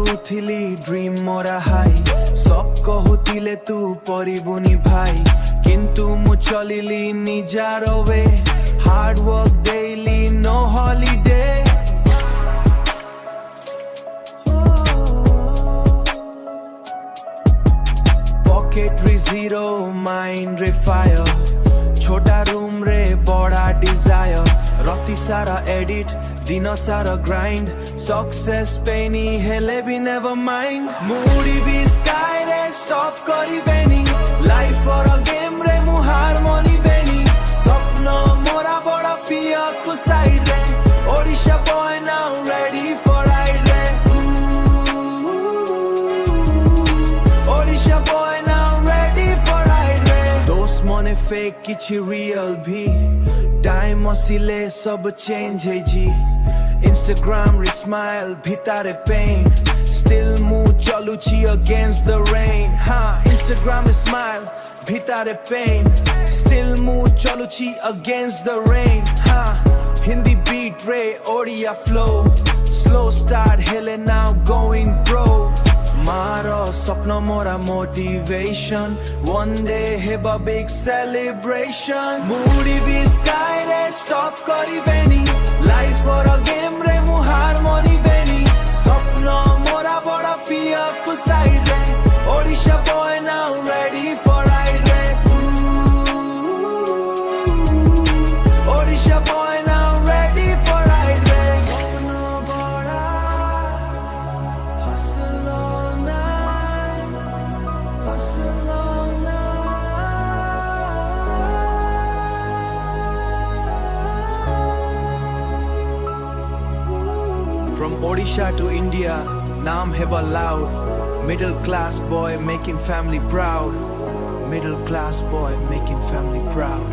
କରୁଥିଲି dream ମୋରା high ସବ୍ କହୁଥିଲେ ତୁ ପରିବୁନି ଭାଇ କିନ୍ତୁ ମୁଁ ଚଲିଲି ନିଜାର way hard work daily no holiday पॉकेटरी जीरो माइंड रे फायर छोटा रूम रे बड़ा डिजायर राति सारा एडिट दिन सारा ग्राइंड सक्सेस पेनी हेले भी नेवर माइंड मूडी भी स्काई रे स्टॉप करी बेनी लाइफ और अ गेम रे मु हारमोनी बेनी स्वप्न मोरा बड़ा फियर को साइड रे Odisha boy now ready for ride रे Odisha boy now ready for ride रे दोस्त मने फेक किछि रियल भी टाइम असिले सब चेंज है जी Instagram रे स्माइल भितारे पेन Still मु चलुछि against the rain हाँ Instagram रे स्माइल भितारे पेन Still मु चलुछि against the rain हाँ हिंदी beat रे Odia flow Slow start hele now going pro मारो स्वप्न मोरा motivation One day have a big celebration Moody भी sky रे stop करी बेनी Life और a game रे मु harmony बेनी स्वप्न मोरा बड़ा fear को side रे Odisha boy now ready for ride रे Odisha boy now ready for ride रे स्वप्न बड़ा hustle all night hustle all night From Odisha to India, naam heba loud. Middle class boy making family proud. Middle class boy making family proud.